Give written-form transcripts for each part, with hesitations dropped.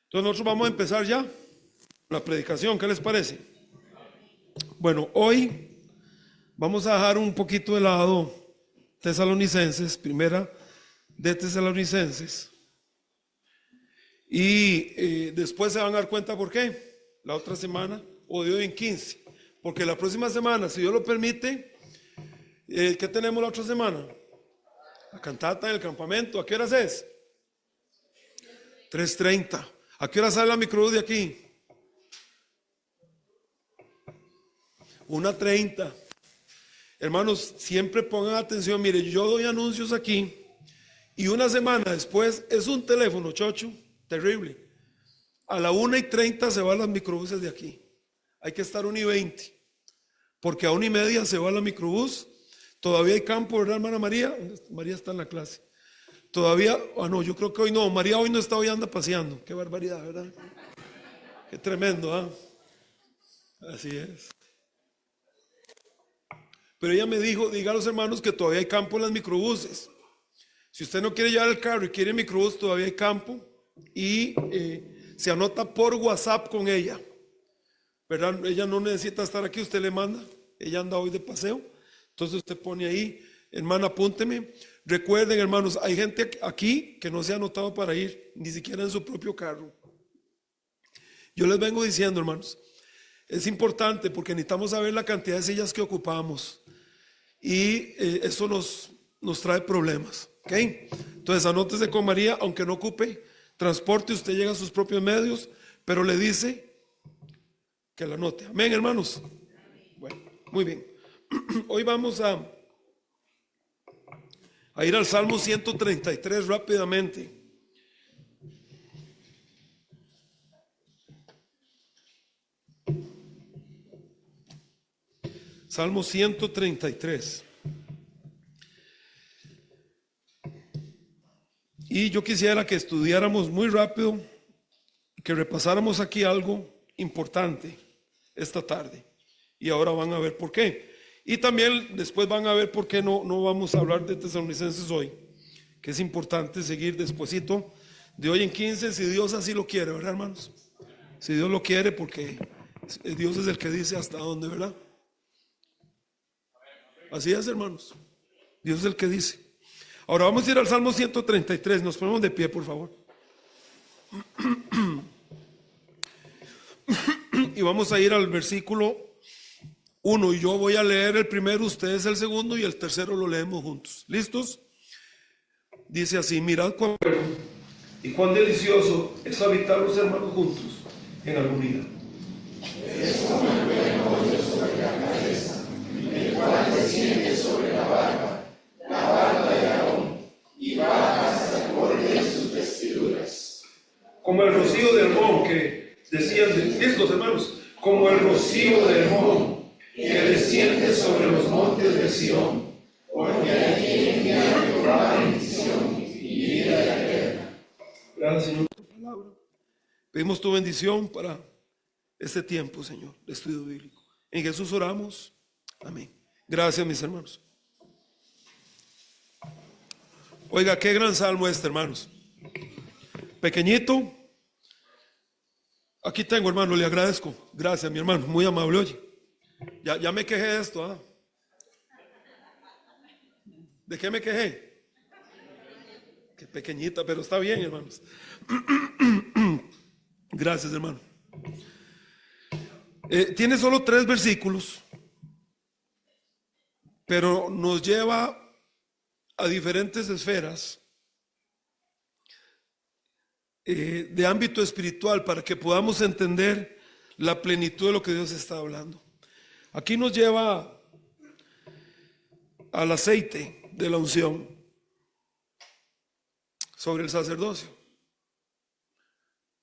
Entonces nosotros vamos a empezar ya la predicación. ¿Qué les parece? Bueno, hoy vamos a dejar un poquito de lado Tesalonicenses, primera de Tesalonicenses, y después se van a dar cuenta por qué, la otra semana o de hoy en 15, porque la próxima semana, si Dios lo permite, ¿qué tenemos la otra semana? La cantata en el campamento. ¿A qué horas es? 3:30. ¿A qué hora sale la microbús de aquí? 1:30. Hermanos, siempre pongan atención. Mire, yo doy anuncios aquí y una semana después es un teléfono chocho, terrible. A la 1:30 se van las microbuses de aquí. Hay que estar 1:20, porque a 1:30 se va la microbús. Todavía hay campo, ¿verdad, hermana María? María está en la clase. Todavía, no, yo creo que hoy no. María hoy no está, hoy anda paseando. Qué barbaridad, ¿verdad? Qué tremendo, ¿ah? Así es. Pero ella me dijo, diga a los hermanos que todavía hay campo en las microbuses. Si usted no quiere llevar el carro y quiere microbús, todavía hay campo. Y se anota por WhatsApp con ella, ¿verdad? Ella no necesita estar aquí, usted le manda. Ella anda hoy de paseo. Entonces usted pone ahí, hermana, apúnteme. Recuerden, hermanos, hay gente aquí que no se ha anotado para ir, ni siquiera en su propio carro. Yo les vengo diciendo, hermanos, es importante porque necesitamos saber la cantidad de sillas que ocupamos. Y eso nos trae problemas, ¿ok? Entonces anótese con María, aunque no ocupe transporte, usted llega a sus propios medios, pero le dice que la anote. Amén, hermanos. Bueno, muy bien. Hoy vamos a ir al Salmo 133 rápidamente. Salmo 133. Y yo quisiera que estudiáramos muy rápido, que repasáramos aquí algo importante esta tarde. Y ahora van a ver por qué. Y también después van a ver por qué no vamos a hablar de Tesalonicenses hoy, que es importante seguir despuesito de hoy en 15, si Dios así lo quiere, ¿verdad, hermanos? Si Dios lo quiere, porque Dios es el que dice hasta dónde, ¿verdad? Así es, hermanos. Dios es el que dice. Ahora vamos a ir al Salmo 133. Nos ponemos de pie, por favor. Y vamos a ir al versículo 1. Y yo voy a leer el primero, ustedes el segundo, y el tercero lo leemos juntos. ¿Listos? Dice así: mirad cuán bueno y cuán delicioso es habitar los hermanos juntos en armonía. Es como el bueno sobre la cabeza, el cual desciende sobre la barba de Aarón, y baja hasta el borde de sus vestiduras. Como el rocío de Hermón que desciende, ¿listos, hermanos? Como el rocío de Hermón que desciende sobre los montes de Sión, porque allí envía Jehová bendición y vida eterna. Gracias, Señor, por tu palabra. Pedimos tu bendición para este tiempo, Señor, de estudio bíblico. En Jesús oramos. Amén. Gracias, mis hermanos. Oiga, qué gran salmo este, hermanos. Pequeñito. Aquí tengo, hermano, le agradezco. Gracias, mi hermano, muy amable. Oye, ya me quejé de esto, ¿ah? ¿De qué me quejé? Qué pequeñita, pero está bien, hermanos. Gracias, hermano. Tiene solo 3 versículos, pero nos lleva a diferentes esferas de ámbito espiritual para que podamos entender la plenitud de lo que Dios está hablando. Aquí nos lleva al aceite de la unción sobre el sacerdocio.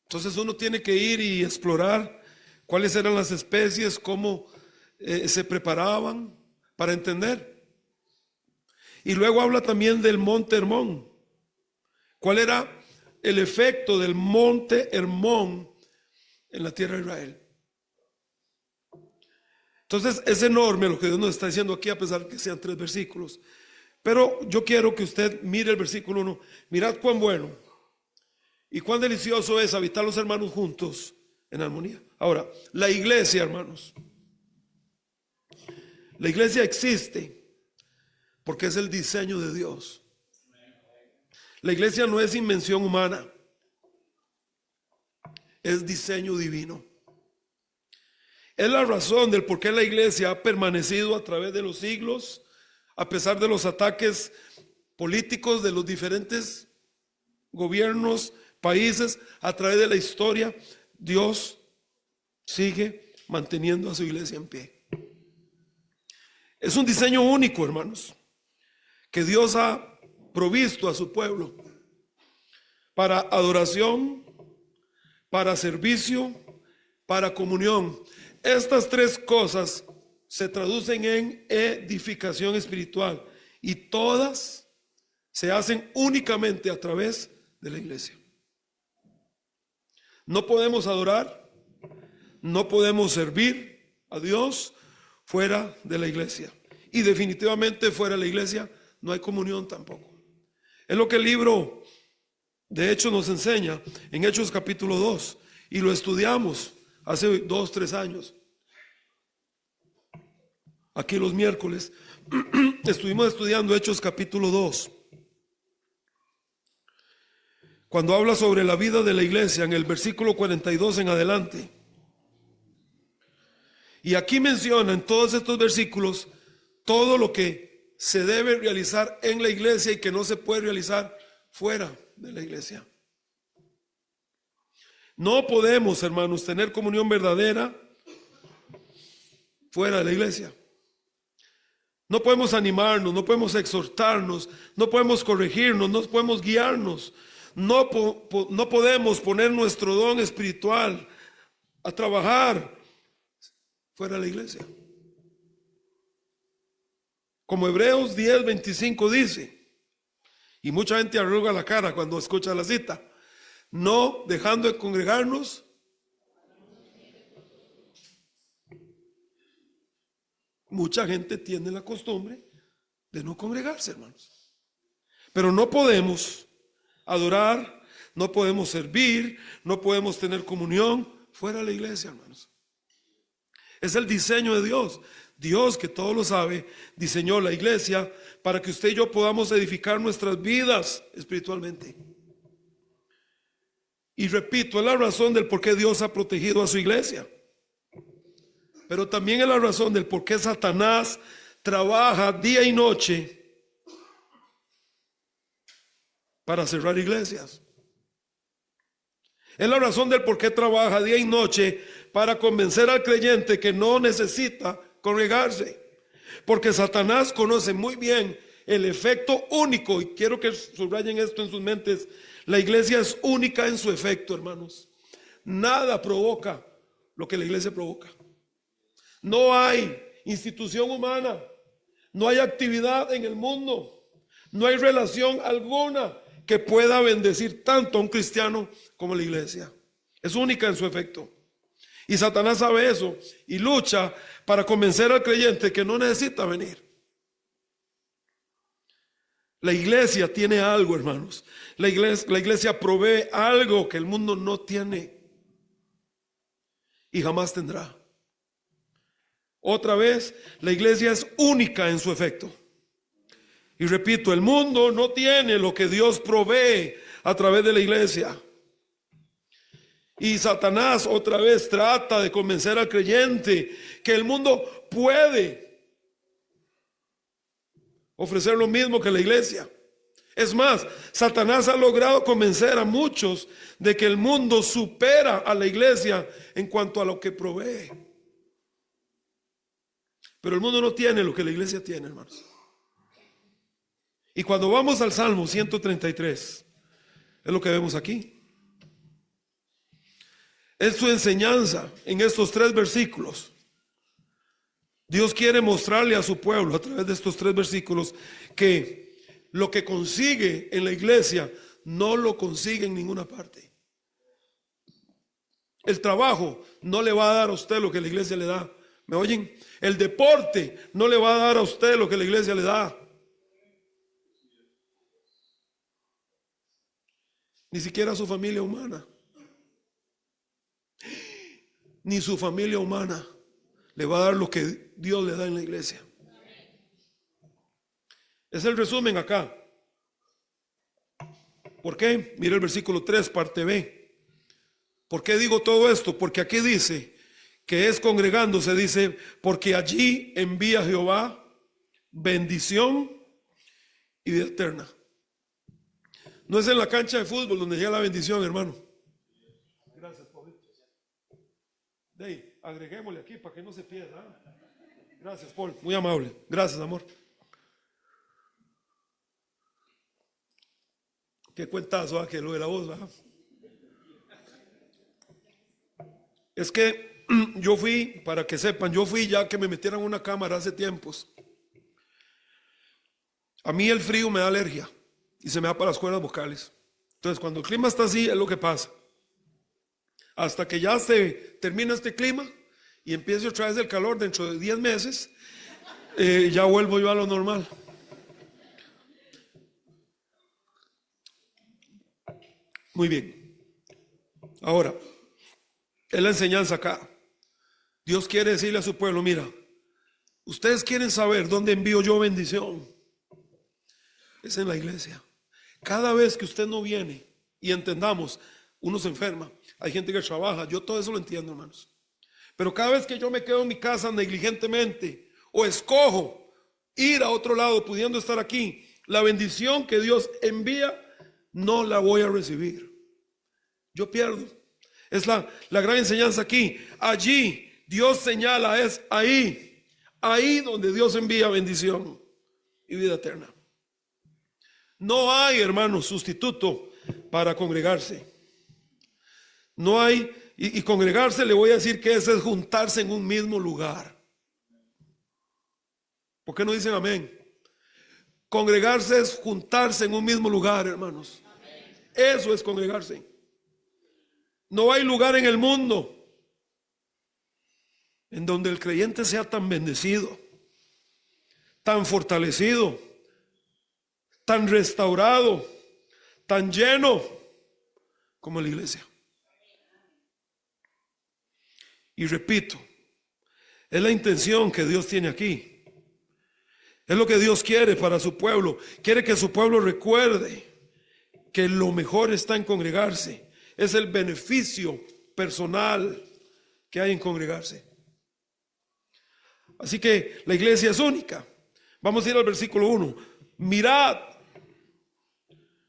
Entonces uno tiene que ir y explorar cuáles eran las especies, cómo se preparaban para entender. Y luego habla también del monte Hermón. ¿Cuál era el efecto del monte Hermón en la tierra de Israel? Entonces es enorme lo que Dios nos está diciendo aquí, a pesar de que sean 3 versículos. Pero yo quiero que usted mire el versículo 1. Mirad cuán bueno Y cuán delicioso es habitar los hermanos juntos en armonía. Ahora, la iglesia, hermanos. La iglesia existe porque es el diseño de Dios. La iglesia no es invención humana, es diseño divino. Es la razón del por qué la iglesia ha permanecido a través de los siglos, a pesar de los ataques políticos de los diferentes gobiernos, países, a través de la historia. Dios sigue manteniendo a su iglesia en pie. Es un diseño único, hermanos, que Dios ha provisto a su pueblo para adoración, para servicio, para comunión. Estas tres cosas se traducen en edificación espiritual y todas se hacen únicamente a través de la iglesia. No podemos adorar, no podemos servir a Dios fuera de la iglesia. Y definitivamente fuera de la iglesia no hay comunión tampoco. Es lo que el libro de Hechos nos enseña en Hechos capítulo 2. Y lo estudiamos hace 2, 3 años. Aquí los miércoles estuvimos estudiando Hechos capítulo 2. Cuando habla sobre la vida de la iglesia en el versículo 42 en adelante. Y aquí menciona en todos estos versículos todo lo que se debe realizar en la iglesia y que no se puede realizar fuera de la iglesia. No podemos, hermanos, tener comunión verdadera fuera de la iglesia. No podemos animarnos, no podemos exhortarnos, no podemos corregirnos, no podemos guiarnos. No podemos poner nuestro don espiritual a trabajar fuera de la iglesia. Como Hebreos 10:25 dice, y mucha gente arruga la cara cuando escucha la cita, no dejando de congregarnos. Mucha gente tiene la costumbre de no congregarse, hermanos. Pero no podemos adorar, no podemos servir, no podemos tener comunión fuera de la iglesia, hermanos. Es el diseño de Dios. Dios, que todo lo sabe, diseñó la iglesia para que usted y yo podamos edificar nuestras vidas espiritualmente. Y repito, es la razón del por qué Dios ha protegido a su iglesia. Pero también es la razón del por qué Satanás trabaja día y noche para cerrar iglesias. Es la razón del por qué trabaja día y noche para convencer al creyente que no necesita congregarse. Porque Satanás conoce muy bien el efecto único, y quiero que subrayen esto en sus mentes. La iglesia es única en su efecto, hermanos. Nada provoca lo que la iglesia provoca. No hay institución humana, no hay actividad en el mundo, no hay relación alguna que pueda bendecir tanto a un cristiano como la iglesia. Es única en su efecto. Y Satanás sabe eso y lucha para convencer al creyente que no necesita venir. La iglesia tiene algo, hermanos. La iglesia provee algo que el mundo no tiene y jamás tendrá. Otra vez, la iglesia es única en su efecto. Y repito, el mundo no tiene lo que Dios provee a través de la iglesia. Y Satanás otra vez trata de convencer al creyente que el mundo puede ofrecer lo mismo que la iglesia. Es más, Satanás ha logrado convencer a muchos de que el mundo supera a la iglesia en cuanto a lo que provee. Pero el mundo no tiene lo que la iglesia tiene, hermanos. Y cuando vamos al Salmo 133, es lo que vemos aquí. Es su enseñanza en estos 3 versículos. Dios quiere mostrarle a su pueblo a través de estos 3 versículos que lo que consigue en la iglesia no lo consigue en ninguna parte. El trabajo no le va a dar a usted lo que la iglesia le da. ¿Me oyen? El deporte no le va a dar a usted lo que la iglesia le da. ni siquiera su familia humana, ni su familia humana le va a dar lo que Dios le da en la iglesia. Es el resumen acá. ¿Por qué? Mira el versículo 3, parte B. ¿Por qué digo todo esto? Porque aquí dice que es congregándose, dice, porque allí envía Jehová bendición y vida eterna. No es en la cancha de fútbol donde llega la bendición, hermano. Gracias, Paulito. De ahí, agreguémosle aquí para que no se pierda. Gracias, Paul. Muy amable. Gracias, amor. Qué cuentazo, que lo de la voz, ¿verdad? Es que yo fui, para que sepan, yo fui ya que me metieran en una cámara hace tiempos. A mí el frío me da alergia y se me da para las cuerdas vocales. Entonces, cuando el clima está así, es lo que pasa. Hasta que ya se termina este clima y empiece otra vez el calor dentro de 10 meses, ya vuelvo yo a lo normal. Muy bien. Ahora, es la enseñanza acá. Dios quiere decirle a su pueblo, mira, ustedes quieren saber dónde envío yo bendición. Es en la iglesia. Cada vez que usted no viene, y entendamos, uno se enferma, hay gente que trabaja, yo todo eso lo entiendo, hermanos. Pero cada vez que yo me quedo en mi casa negligentemente o escojo ir a otro lado pudiendo estar aquí, la bendición que Dios envía no la voy a recibir. Yo pierdo. Es la gran enseñanza aquí. Allí Dios señala, es ahí donde Dios envía bendición y vida eterna. No hay, hermanos, sustituto para congregarse. No hay, y congregarse le voy a decir que eso es juntarse en un mismo lugar. ¿Por qué no dicen amén? Congregarse es juntarse en un mismo lugar, hermanos. Eso es congregarse. No hay lugar en el mundo en donde el creyente sea tan bendecido, tan fortalecido, tan restaurado, tan lleno como la iglesia. Y repito, es la intención que Dios tiene aquí. Es lo que Dios quiere para su pueblo. Quiere que su pueblo recuerde que lo mejor está en congregarse. Es el beneficio personal que hay en congregarse. Así que la iglesia es única. Vamos a ir al versículo 1. Mirad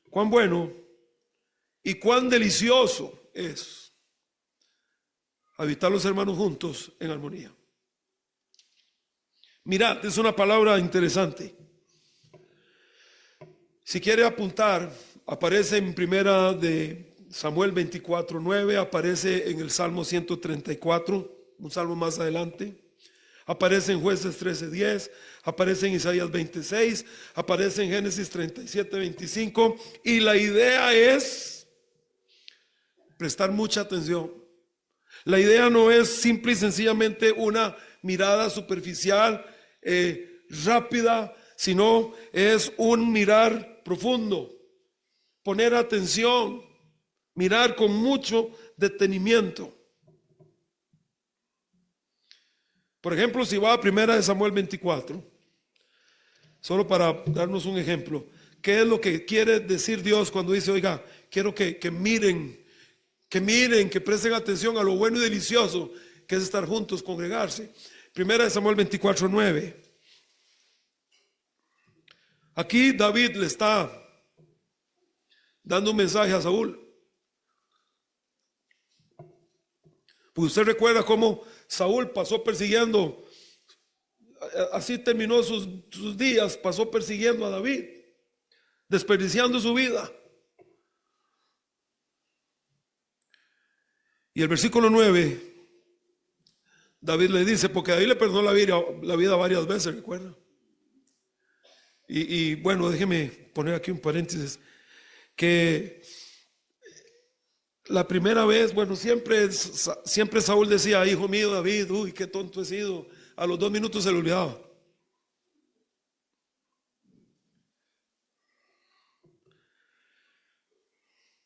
cuán bueno y cuán delicioso es habitar los hermanos juntos en armonía. Mirad, es una palabra interesante. Si quiere apuntar, aparece en primera de Samuel 24:9, aparece en el Salmo 134, un salmo más adelante. Aparece en Jueces 13:10, aparece en Isaías 26, aparece en Génesis 37:25. Y la idea es prestar mucha atención. La idea no es simple y sencillamente una mirada superficial, rápida, sino es un mirar profundo, poner atención, mirar con mucho detenimiento. Por ejemplo, si va a primera de Samuel 24, solo para darnos un ejemplo, ¿qué es lo que quiere decir Dios cuando dice, oiga, quiero que miren, que presten atención a lo bueno y delicioso que es estar juntos, congregarse? Primera de Samuel 24:9. Aquí David le está dando un mensaje a Saúl. Pues usted recuerda cómo Saúl pasó persiguiendo, así terminó sus días, pasó persiguiendo a David, desperdiciando su vida. Y el versículo 9, David le dice, porque David le perdonó la vida varias veces, recuerda. Y bueno, déjeme poner aquí un paréntesis, que la primera vez, bueno, siempre Saúl decía, hijo mío David, uy, qué tonto he sido. A los 2 minutos se le olvidaba.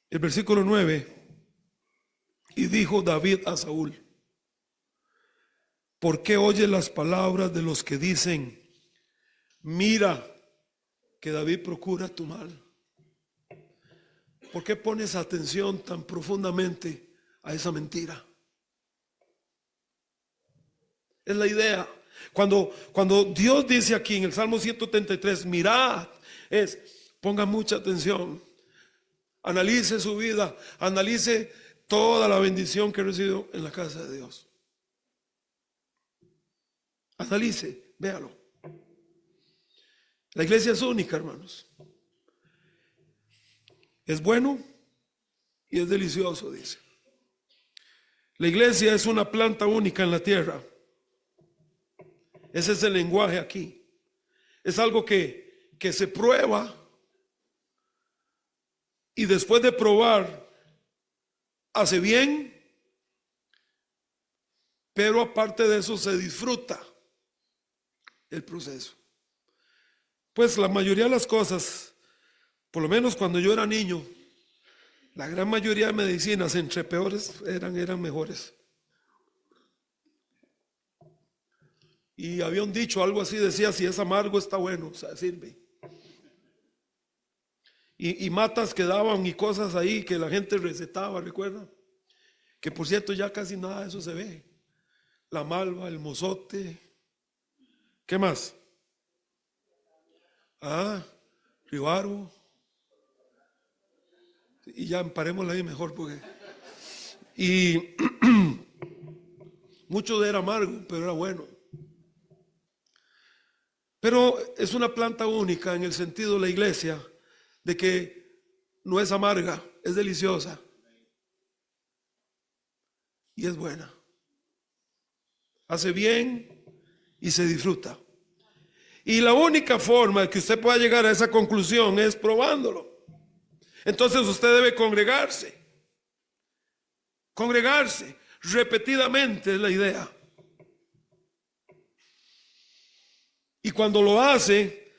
El versículo 9. Y dijo David a Saúl: ¿por qué oyes las palabras de los que dicen, mira que David procura tu mal? ¿Por qué pones atención tan profundamente a esa mentira? Es la idea. Cuando Dios dice aquí en el Salmo 133, mirad, ponga mucha atención. Analice su vida, analice toda la bendición que he recibido en la casa de Dios. Analice, véalo. La iglesia es única, hermanos. Es bueno y es delicioso, dice. La iglesia es una planta única en la tierra. Ese es el lenguaje aquí. Es algo que se prueba, y después de probar hace bien, pero aparte de eso se disfruta el proceso. Pues la mayoría de las cosas, por lo menos cuando yo era niño, la gran mayoría de medicinas, entre peores eran mejores. Y había un dicho, algo así decía, si es amargo está bueno, o sea, sirve. Y matas que daban y cosas ahí que la gente recetaba, ¿recuerdan? Que por cierto ya casi nada de eso se ve. La malva, el mozote. ¿Qué más? Ribaro. Y ya parémosla ahí mejor porque... Y mucho era amargo, pero era bueno. Pero es una planta única en el sentido de la iglesia, de que no es amarga, es deliciosa y es buena. Hace bien y se disfruta. Y la única forma de que usted pueda llegar a esa conclusión es probándolo. Entonces usted debe congregarse. Congregarse repetidamente es la idea. Y cuando lo hace,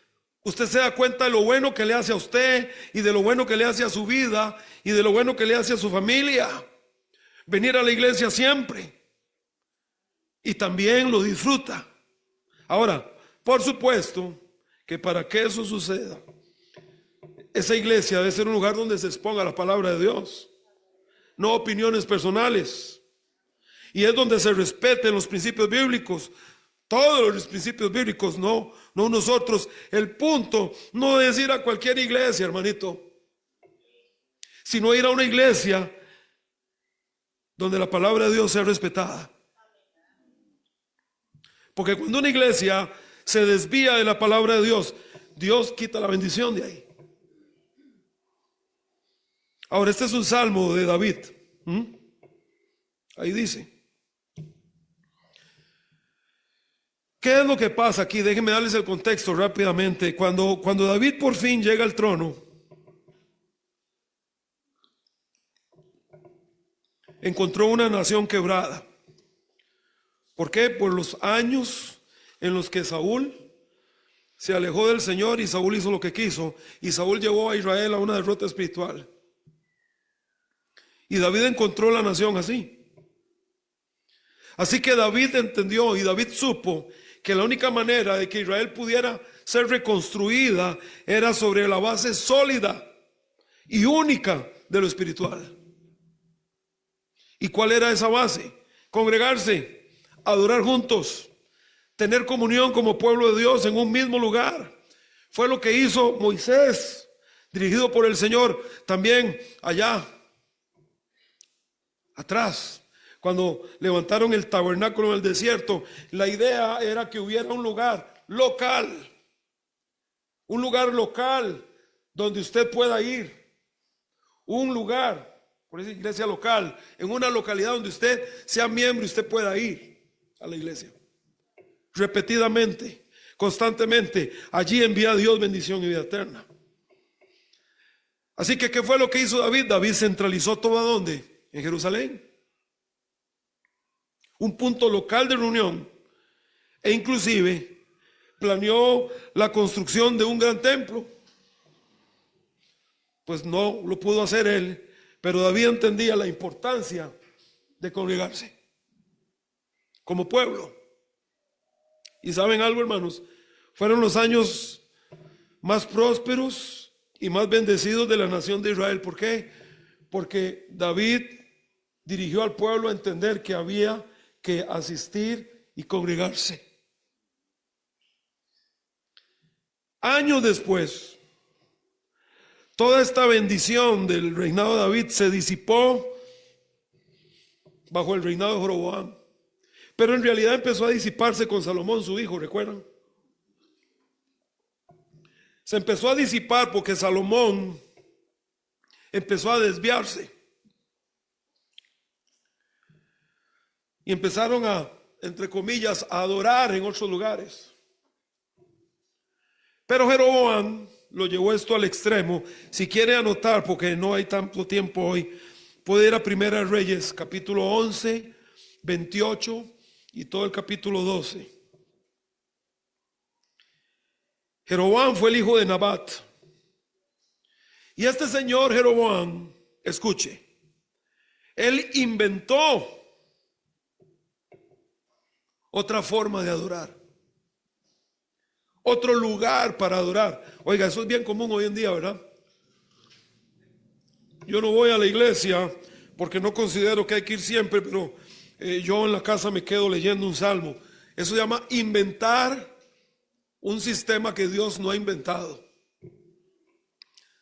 usted se da cuenta de lo bueno que le hace a usted y de lo bueno que le hace a su vida y de lo bueno que le hace a su familia. Venir a la iglesia siempre. Y también lo disfruta. Ahora, por supuesto que para que eso suceda, esa iglesia debe ser un lugar donde se exponga la palabra de Dios, no opiniones personales. Y es donde se respeten los principios bíblicos. Todos los principios bíblicos, no nosotros. El punto no es ir a cualquier iglesia, hermanito, sino ir a una iglesia donde la palabra de Dios sea respetada. Porque cuando una iglesia se desvía de la palabra de Dios, Dios quita la bendición de ahí. Ahora, este es un salmo de David. Ahí dice. ¿Qué es lo que pasa aquí? Déjenme darles el contexto rápidamente. Cuando David por fin llega al trono, encontró una nación quebrada. ¿Por qué? Por los años en los que Saúl se alejó del Señor y Saúl hizo lo que quiso. Y Saúl llevó a Israel a una derrota espiritual. Y David encontró la nación así. Así que David entendió y David supo que la única manera de que Israel pudiera ser reconstruida era sobre la base sólida y única de lo espiritual. ¿Y cuál era esa base? Congregarse, adorar juntos, tener comunión como pueblo de Dios en un mismo lugar. Fue lo que hizo Moisés, dirigido por el Señor, también allá atrás. Cuando levantaron el tabernáculo en el desierto, la idea era que hubiera un lugar local donde usted pueda ir. Un lugar, por esa iglesia local, en una localidad donde usted sea miembro y usted pueda ir a la iglesia. Repetidamente, constantemente, allí envía a Dios bendición y vida eterna. Así que, ¿qué fue lo que hizo David? David centralizó todo ¿a dónde? En Jerusalén. Un punto local de reunión, e inclusive planeó la construcción de un gran templo. Pues no lo pudo hacer él, Pero David entendía la importancia de congregarse como pueblo. Y saben algo, hermanos, fueron los años más prósperos y más bendecidos de la nación de Israel. ¿Por qué? Porque David dirigió al pueblo a entender que había que asistir y congregarse. Años después, toda esta bendición del reinado de David se disipó bajo el reinado de Jeroboam. Pero en realidad empezó a disiparse con Salomón, su hijo, ¿recuerdan? Se empezó a disipar porque Salomón empezó a desviarse. Y empezaron a, entre comillas, a adorar en otros lugares. Pero Jeroboam lo llevó esto al extremo. Si quiere anotar, porque no hay tanto tiempo hoy, puede ir a Primera Reyes, capítulo 11, 28 y todo el capítulo 12. Jeroboam fue el hijo de Nabat. Y este señor Jeroboam, escuche, él inventó otra forma de adorar, otro lugar para adorar. Oiga, eso es bien común hoy en día, ¿verdad? Yo no voy a la iglesia porque no considero que hay que ir siempre, pero yo en la casa me quedo leyendo un salmo. Eso se llama inventar un sistema que Dios no ha inventado.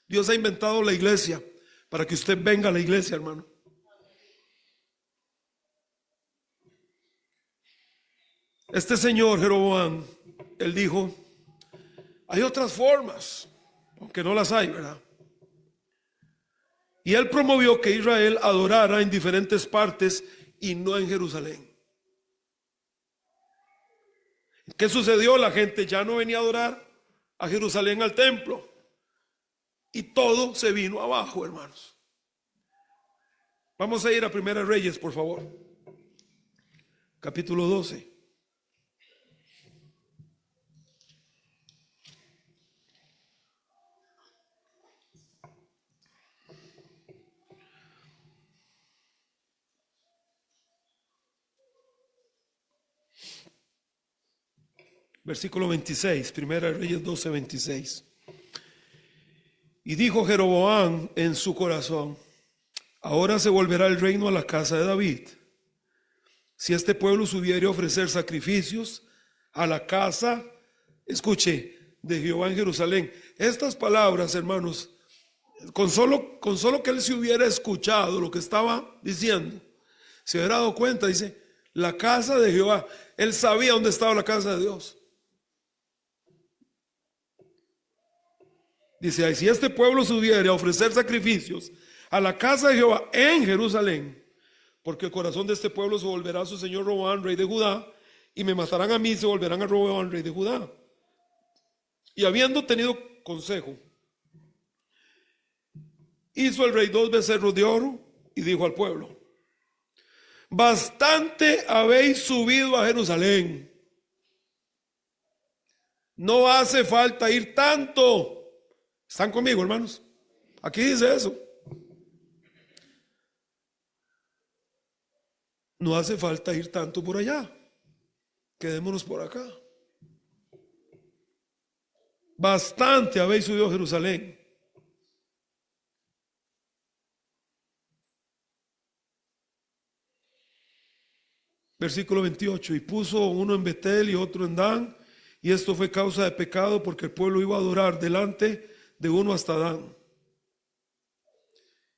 Dios ha inventado la iglesia para que usted venga a la iglesia, hermano. Este señor Jeroboam, él dijo, hay otras formas, aunque no las hay, ¿verdad? Y él promovió que Israel adorara en diferentes partes y no en Jerusalén. ¿Qué sucedió? La gente ya no venía a adorar a Jerusalén, al templo, y todo se vino abajo, hermanos. Vamos a ir a Primera Reyes, por favor, capítulo 12. Versículo 26, Primera Reyes 12, 26. Y dijo Jeroboam en su corazón, ahora se volverá el reino a la casa de David, si este pueblo subiere a ofrecer sacrificios a la casa, escuche, de Jehová en Jerusalén. Estas palabras, hermanos, con solo que él se hubiera escuchado lo que estaba diciendo, se hubiera dado cuenta, dice, la casa de Jehová. Él sabía dónde estaba la casa de Dios. Dice, si este pueblo subiera a ofrecer sacrificios a la casa de Jehová en Jerusalén, porque el corazón de este pueblo se volverá a su señor Roboam, rey de Judá, y me matarán a mí, se volverán a Roboam, rey de Judá. Y habiendo tenido consejo, hizo el rey 2 becerros de oro y dijo al pueblo, bastante habéis subido a Jerusalén, no hace falta ir tanto. ¿Están conmigo, hermanos? Aquí dice eso. No hace falta ir tanto por allá. Quedémonos por acá. Bastante habéis subido a Jerusalén. Versículo 28. Y puso uno en Betel y otro en Dan. Y esto fue causa de pecado porque el pueblo iba a adorar delante de uno hasta Dan.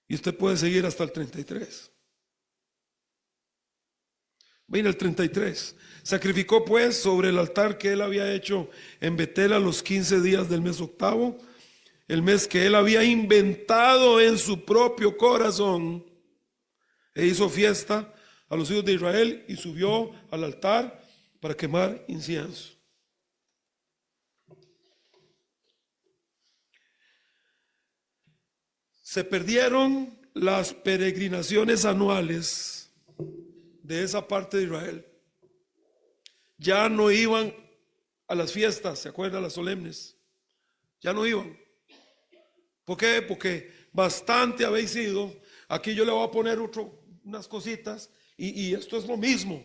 Y usted puede seguir hasta el 33. Viene el 33. Sacrificó pues sobre el altar que él había hecho en Betel a los 15 días del mes octavo, el mes que él había inventado en su propio corazón, e hizo fiesta a los hijos de Israel y subió al altar para quemar incienso. Se perdieron las peregrinaciones anuales de esa parte de Israel. Ya no iban a las fiestas, ¿se acuerdan? Las solemnes. Ya no iban. ¿Por qué? Porque bastante habéis ido, aquí yo le voy a poner unas cositas y esto es lo mismo,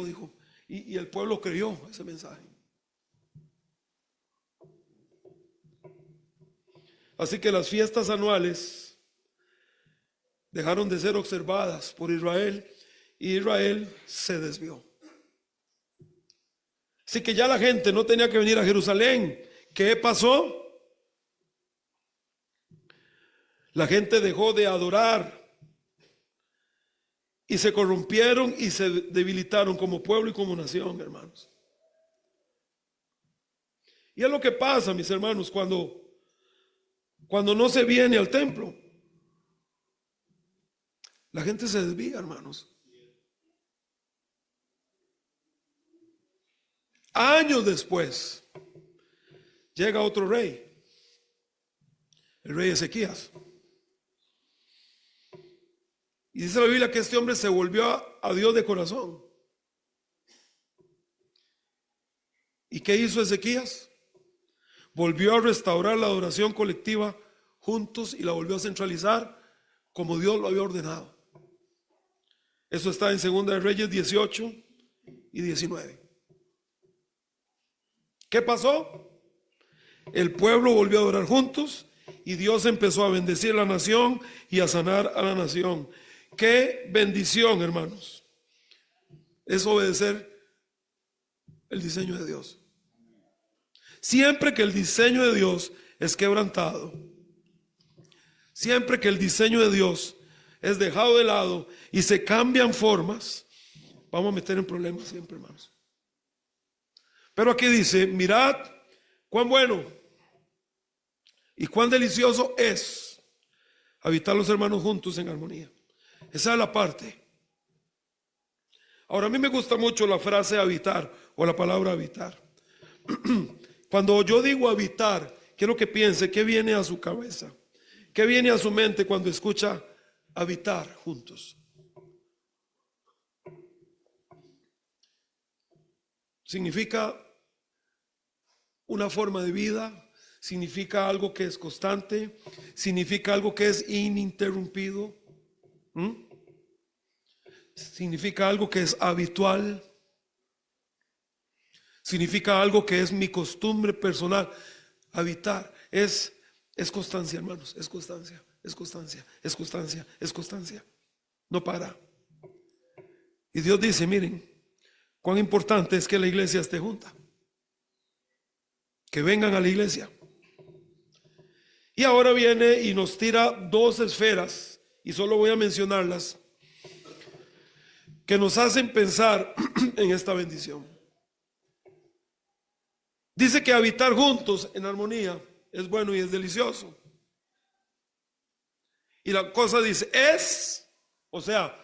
dijo. Y el pueblo creyó ese mensaje. Así que las fiestas anuales dejaron de ser observadas por Israel y Israel se desvió. Así que ya la gente no tenía que venir a Jerusalén. ¿Qué pasó? La gente dejó de adorar y se corrompieron y se debilitaron como pueblo y como nación, hermanos. Y es lo que pasa, mis hermanos, cuando no se viene al templo. La gente se desvía, hermanos. Años después llega otro rey, el rey Ezequías. Y dice la Biblia que este hombre se volvió a Dios de corazón. ¿Y qué hizo Ezequías? Volvió a restaurar la adoración colectiva juntos y la volvió a centralizar como Dios lo había ordenado. Eso está en 2 de Reyes 18 y 19. ¿Qué pasó? El pueblo volvió a adorar juntos y Dios empezó a bendecir la nación y a sanar a la nación. Qué bendición, hermanos, es obedecer el diseño de Dios. Siempre que el diseño de Dios es quebrantado, siempre que el diseño de Dios es dejado de lado y se cambian formas, vamos a meter en problemas siempre, hermanos. Pero aquí dice, mirad cuán bueno y cuán delicioso es habitar los hermanos juntos en armonía. Esa es la parte. Ahora, a mí me gusta mucho la frase habitar o la palabra habitar. Cuando yo digo habitar, quiero que piense qué viene a su cabeza, qué viene a su mente cuando escucha habitar juntos. Significa una forma de vida, significa algo que es constante, significa algo que es ininterrumpido. Significa algo que es habitual, significa algo que es mi costumbre personal. Habitar es constancia, hermanos, es constancia, es constancia, es constancia, es constancia. No para. Y Dios dice, miren, cuán importante es que la iglesia esté junta, que vengan a la iglesia. Y ahora viene y nos tira dos esferas, y solo voy a mencionarlas, que nos hacen pensar en esta bendición. Dice que habitar juntos en armonía es bueno y es delicioso. Y la cosa dice, o sea,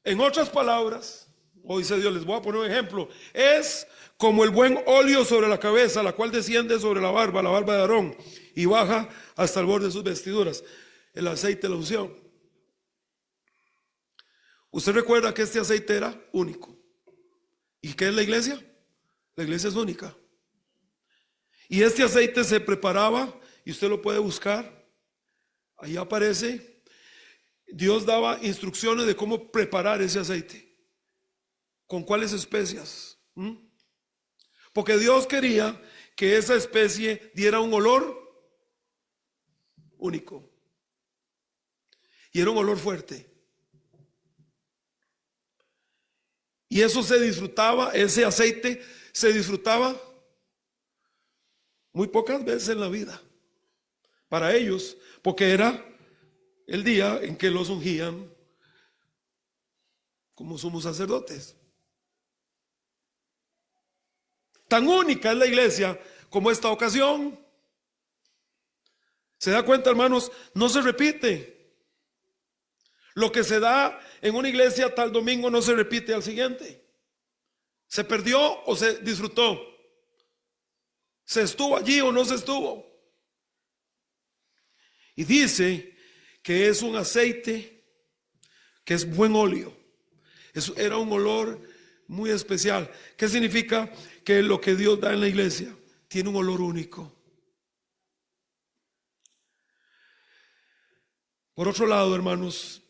en otras palabras, o dice Dios, les voy a poner un ejemplo, es como el buen óleo sobre la cabeza, la cual desciende sobre la barba de Aarón, y baja hasta el borde de sus vestiduras, el aceite de la unción. Usted recuerda que este aceite era único. ¿Y qué es la iglesia? La iglesia es única. Y este aceite se preparaba, y usted lo puede buscar, ahí aparece. Dios daba instrucciones de cómo preparar ese aceite, con cuáles especias. Porque Dios quería que esa especie diera un olor único, y era un olor fuerte. Y eso se disfrutaba, ese aceite se disfrutaba muy pocas veces en la vida para ellos, porque era el día en que los ungían como sumos sacerdotes. Tan única es la iglesia como esta ocasión. ¿Se da cuenta, hermanos? No se repite. Lo que se da en una iglesia tal domingo no se repite al siguiente. ¿Se perdió o se disfrutó? ¿Se estuvo allí o no se estuvo? Y dice que es un aceite que es buen óleo. Eso era un olor muy especial. ¿Qué significa? Que lo que Dios da en la iglesia tiene un olor único. Por otro lado, hermanos,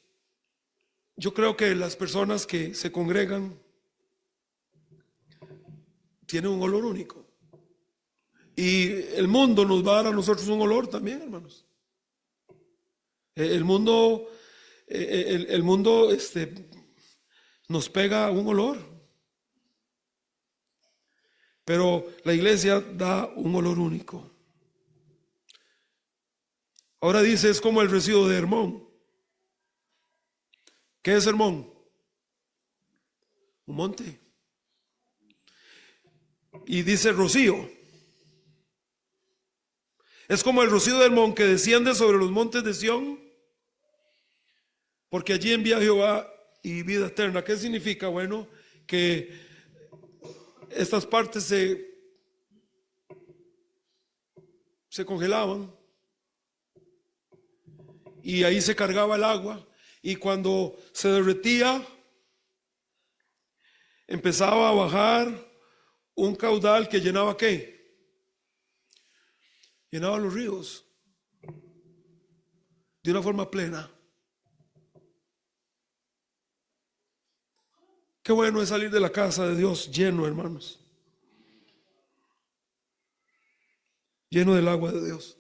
yo creo que las personas que se congregan tienen un olor único. Y el mundo nos va a dar a nosotros un olor también, hermanos. El mundo nos pega un olor. Pero la iglesia da un olor único. Ahora dice, es como el residuo de Hermón. ¿Qué es Hermón? Un monte. Y dice rocío. Es como el rocío de Hermón que desciende sobre los montes de Sión, porque allí envía Jehová y vida eterna. ¿Qué significa? Bueno, que estas partes se congelaban y ahí se cargaba el agua, y cuando se derretía empezaba a bajar un caudal que llenaba ¿qué? Llenaba los ríos de una forma plena. Qué bueno es salir de la casa de Dios lleno, hermanos, lleno del agua de Dios.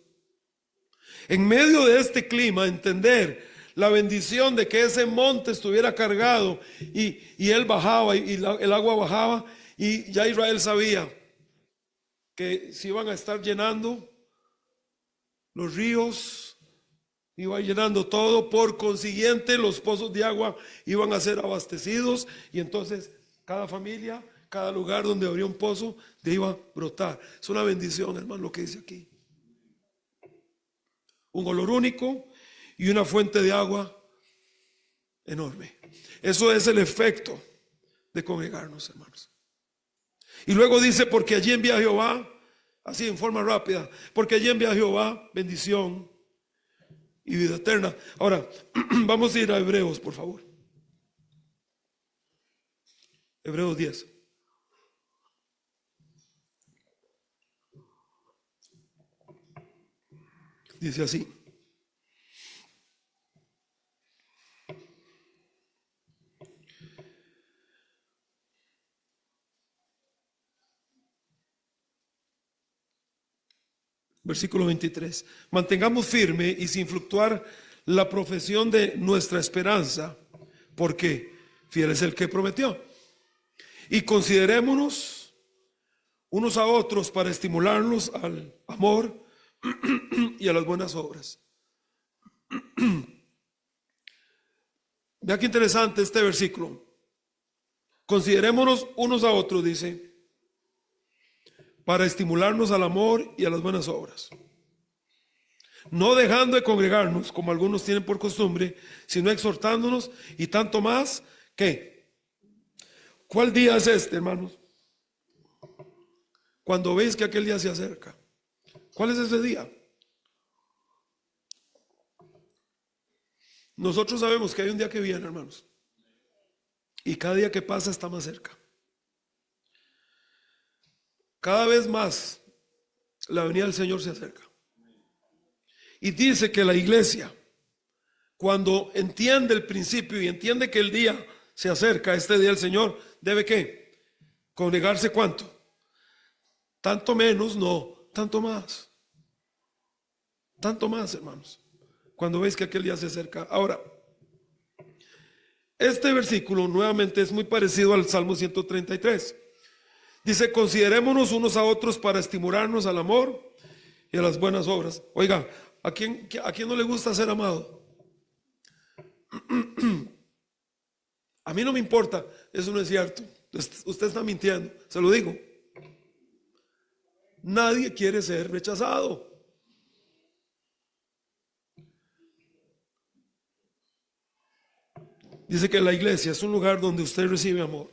En medio de este clima, entender la bendición de que ese monte estuviera cargado y él bajaba y el agua bajaba, y ya Israel sabía que se iban a estar llenando los ríos, iba llenando todo, por consiguiente los pozos de agua iban a ser abastecidos, y entonces cada familia, cada lugar donde habría un pozo, de iba a brotar. Es una bendición, hermano, lo que dice aquí. Un olor único y una fuente de agua enorme. Eso es el efecto de congregarnos, hermanos. Y luego dice, porque allí envía Jehová, así en forma rápida, porque allí envía Jehová bendición y vida eterna. Ahora, vamos a ir a Hebreos, por favor. Hebreos 10. Dice así. Versículo 23. Mantengamos firme y sin fluctuar la profesión de nuestra esperanza, porque fiel es el que prometió. Y considerémonos unos a otros para estimularnos al amor y a las buenas obras. Vea qué interesante este versículo. Considerémonos unos a otros, dice, para estimularnos al amor y a las buenas obras, no dejando de congregarnos como algunos tienen por costumbre, sino exhortándonos, y tanto más que, ¿cuál día es este, hermanos? Cuando veis que aquel día se acerca. ¿Cuál es ese día? Nosotros sabemos que hay un día que viene, hermanos, y cada día que pasa está más cerca. Cada vez más la venida del Señor se acerca. Y dice que la iglesia, cuando entiende el principio y entiende que el día se acerca, este día del Señor, ¿debe qué? Congregarse ¿cuánto? Tanto menos, no, tanto más. Tanto más, hermanos, cuando veis que aquel día se acerca. Ahora, este versículo nuevamente es muy parecido al Salmo 133. Dice, considerémonos unos a otros para estimularnos al amor y a las buenas obras. Oiga, ¿a quién no le gusta ser amado? A mí no me importa, eso no es cierto. Usted está mintiendo, se lo digo. Nadie quiere ser rechazado. Dice que la iglesia es un lugar donde usted recibe amor.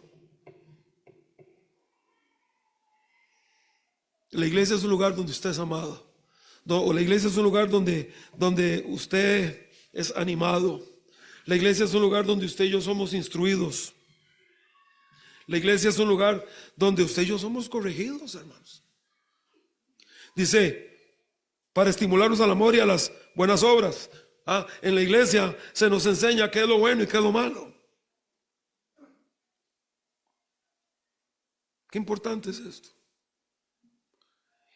La iglesia es un lugar donde usted es amado. O la iglesia es un lugar donde usted es animado. La iglesia es un lugar donde usted y yo somos instruidos. La iglesia es un lugar donde usted y yo somos corregidos, hermanos. Dice, para estimularnos al amor y a las buenas obras. En la iglesia se nos enseña qué es lo bueno y qué es lo malo. Qué importante es esto.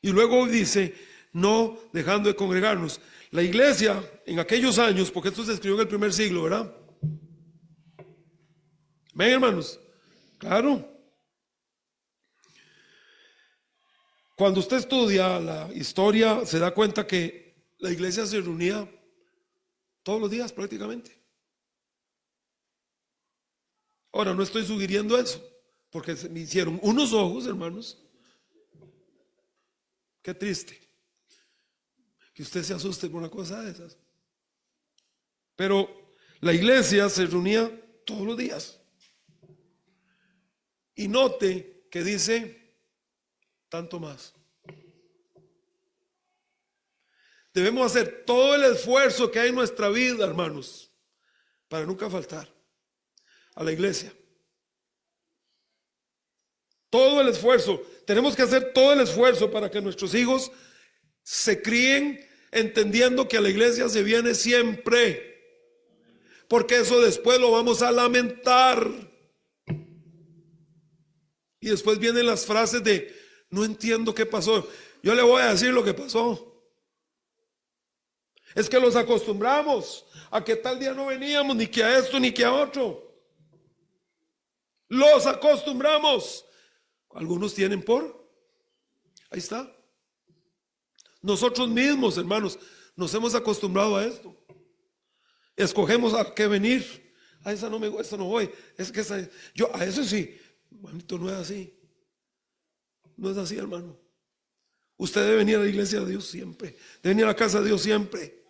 Y luego dice, no dejando de congregarnos. La iglesia en aquellos años, porque esto se escribió en el primer siglo, ¿verdad? ¿Ven, hermanos? Claro. Cuando usted estudia la historia, se da cuenta que la iglesia se reunía todos los días prácticamente. Ahora, no estoy sugiriendo eso, porque se me hicieron unos ojos, hermanos. Qué triste que usted se asuste por una cosa de esas. Pero la iglesia se reunía todos los días. Y note que dice, tanto más. Debemos hacer todo el esfuerzo que hay en nuestra vida, hermanos, para nunca faltar a la iglesia. Todo el esfuerzo. Tenemos que hacer todo el esfuerzo para que nuestros hijos se críen entendiendo que a la iglesia se viene siempre. Porque eso después lo vamos a lamentar. Y después vienen las frases de, no entiendo qué pasó. Yo le voy a decir lo que pasó. Es que los acostumbramos a que tal día no veníamos, ni que a esto, ni que a otro. Los acostumbramos. Algunos tienen por. Ahí está. Nosotros mismos, hermanos, nos hemos acostumbrado a esto. Escogemos a qué venir. A esa no me gusta, esa no voy. Es que esa, yo a eso sí. Manito, no es así. No es así, hermano. Usted debe venir a la iglesia de Dios siempre. Debe venir a la casa de Dios siempre.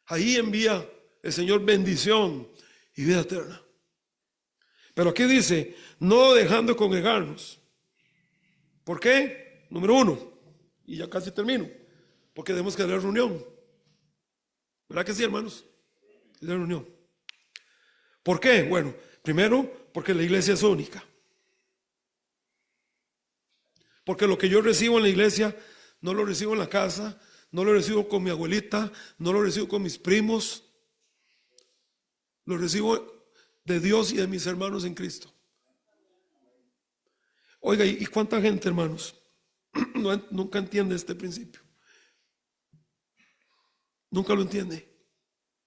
Ahí envía el Señor bendición y vida eterna. Pero aquí dice, no dejando de congregarnos. ¿Por qué? Número uno, y ya casi termino, porque debemos que tener reunión. ¿Verdad que sí, hermanos? La reunión. ¿Por qué? Bueno, primero, porque la iglesia es única. Porque lo que yo recibo en la iglesia, no lo recibo en la casa, no lo recibo con mi abuelita, no lo recibo con mis primos, lo recibo de Dios y de mis hermanos en Cristo. Oiga, ¿y cuánta gente, hermanos, nunca entiende este principio? Nunca lo entiende.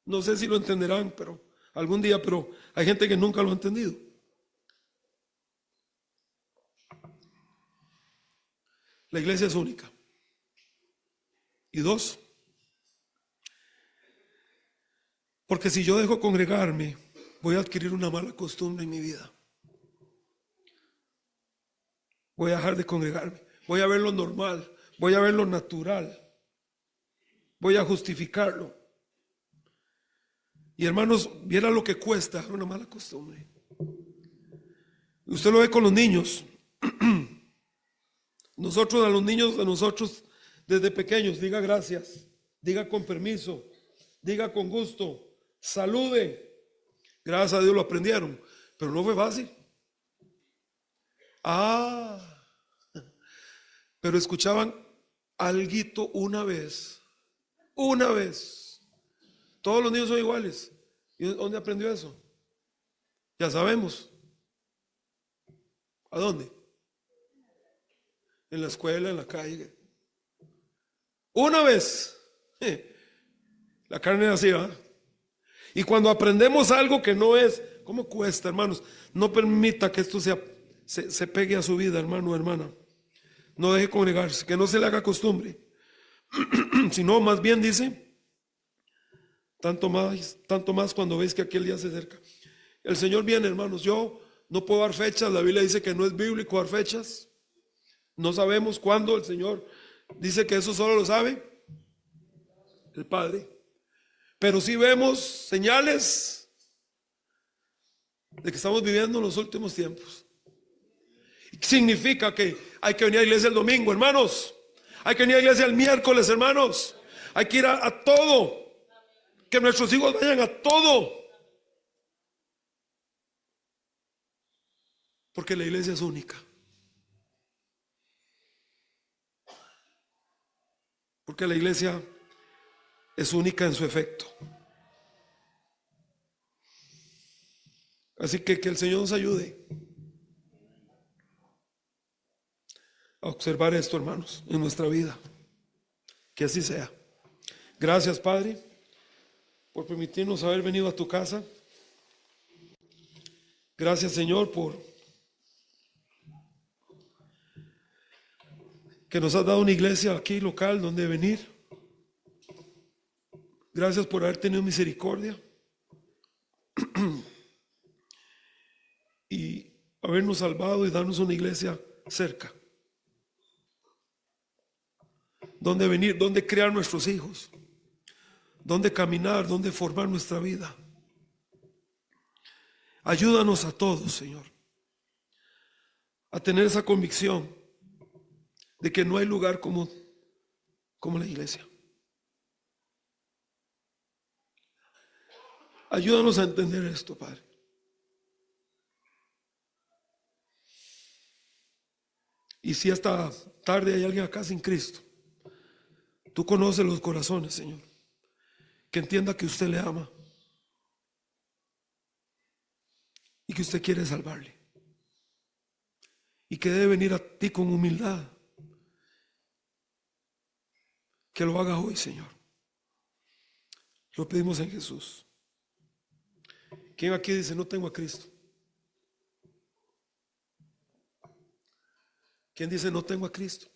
No sé si lo entenderán, pero algún día, pero hay gente que nunca lo ha entendido. La iglesia es única. Y dos, porque si yo dejo congregarme, voy a adquirir una mala costumbre en mi vida. Voy a dejar de congregarme. Voy a ver lo normal. Voy a ver lo natural. Voy a justificarlo. Y hermanos, viera lo que cuesta una mala costumbre. Usted lo ve con los niños. Nosotros, a los niños, a nosotros desde pequeños, diga gracias, diga con permiso, diga con gusto, salude. Gracias a Dios lo aprendieron, pero no fue fácil. Pero escuchaban alguito una vez. Todos los niños son iguales. ¿Y dónde aprendió eso? Ya sabemos. ¿A dónde? En la escuela, en la calle. Una vez. La carne es así, ¿verdad? Y cuando aprendemos algo que no es, ¿cómo cuesta, hermanos? No permita que esto se pegue a su vida, hermano o hermana. No deje congregarse, que no se le haga costumbre. Sino más bien dice, tanto más cuando veis que aquel día se acerca. El Señor viene, hermanos. Yo no puedo dar fechas. La Biblia dice que no es bíblico dar fechas. No sabemos cuándo. El Señor dice que eso solo lo sabe el Padre. Pero sí vemos señales de que estamos viviendo en los últimos tiempos. Significa que hay que venir a la iglesia el domingo, hermanos. Hay que venir a la iglesia el miércoles, hermanos. Hay que ir a todo. Que nuestros hijos vayan a todo. Porque la iglesia es única. Porque la iglesia es única en su efecto. Así que el Señor nos ayude a observar esto, hermanos, en nuestra vida. Que así sea. Gracias, Padre, por permitirnos haber venido a tu casa. Gracias, Señor, por que nos has dado una iglesia aquí local donde venir. Gracias por haber tenido misericordia y habernos salvado y darnos una iglesia cerca, donde venir, donde criar nuestros hijos, donde caminar, donde formar nuestra vida. Ayúdanos a todos, Señor, a tener esa convicción de que no hay lugar como la iglesia. Ayúdanos a entender esto, Padre. Y si esta tarde hay alguien acá sin Cristo, tú conoces los corazones, Señor, que entienda que usted le ama y que usted quiere salvarle y que debe venir a ti con humildad. Que lo haga hoy, Señor. Lo pedimos en Jesús. ¿Quién aquí dice no tengo a Cristo? ¿Quién dice no tengo a Cristo?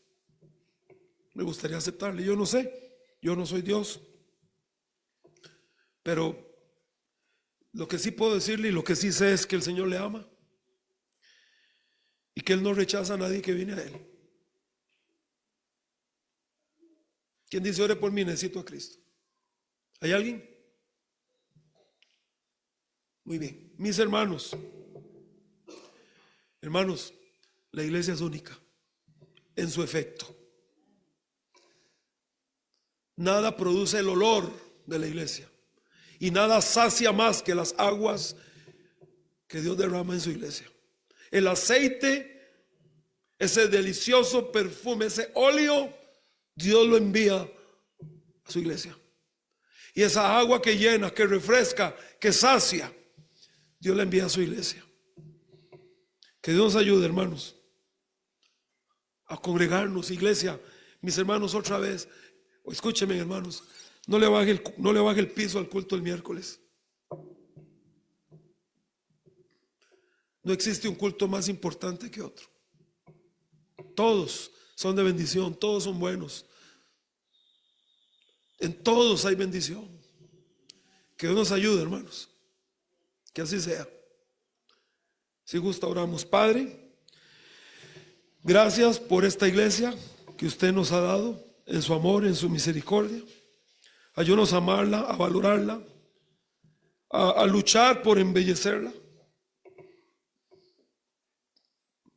Me gustaría aceptarle. Yo no sé, yo no soy Dios, pero lo que sí puedo decirle y lo que sí sé es que el Señor le ama y que Él no rechaza a nadie que viene a Él. ¿Quién dice ore por mí, necesito a Cristo? ¿Hay alguien? Muy bien. Mis hermanos, la iglesia es única en su efecto. Nada produce el olor de la iglesia y nada sacia más que las aguas que Dios derrama en su iglesia. El aceite, ese delicioso perfume, ese óleo, Dios lo envía a su iglesia. Y esa agua que llena, que refresca, que sacia, Dios la envía a su iglesia. Que Dios nos ayude, hermanos, a congregarnos. Iglesia, mis hermanos, otra vez, escúchenme, hermanos, no le baje el piso al culto el miércoles. No existe un culto más importante que otro. Todos son de bendición, todos son buenos. En todos hay bendición. Que Dios nos ayude, hermanos. Que así sea. Si gusta, oramos. Padre, gracias por esta iglesia que usted nos ha dado en su amor, en su misericordia. Ayúdanos a amarla, a valorarla, a luchar por embellecerla.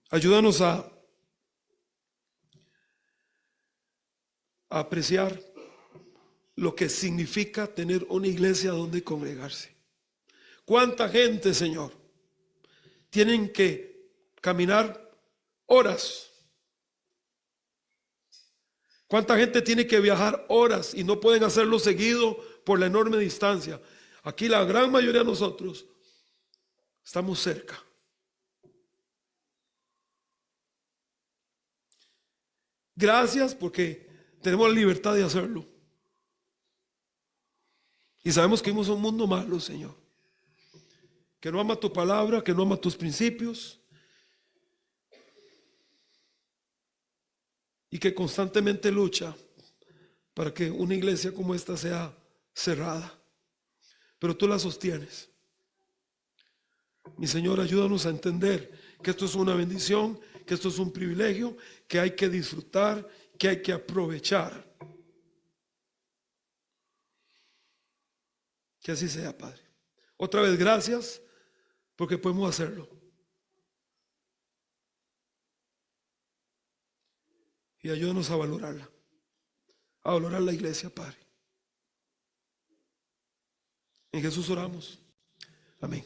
Ayúdanos a apreciar lo que significa tener una iglesia donde congregarse. ¿Cuánta gente, Señor, tienen que caminar horas? ¿Cuánta gente tiene que viajar horas y no pueden hacerlo seguido por la enorme distancia? Aquí la gran mayoría de nosotros estamos cerca. Gracias porque tenemos la libertad de hacerlo. Y sabemos que vivimos en un mundo malo, Señor, que no ama tu palabra, que no ama tus principios y que constantemente lucha para que una iglesia como esta sea cerrada. Pero tú la sostienes. Mi Señor, ayúdanos a entender que esto es una bendición, que esto es un privilegio, que hay que disfrutar, que hay que aprovechar. Que así sea, Padre. Otra vez, gracias porque podemos hacerlo. Y ayúdanos a valorar la iglesia, Padre. En Jesús oramos. Amén.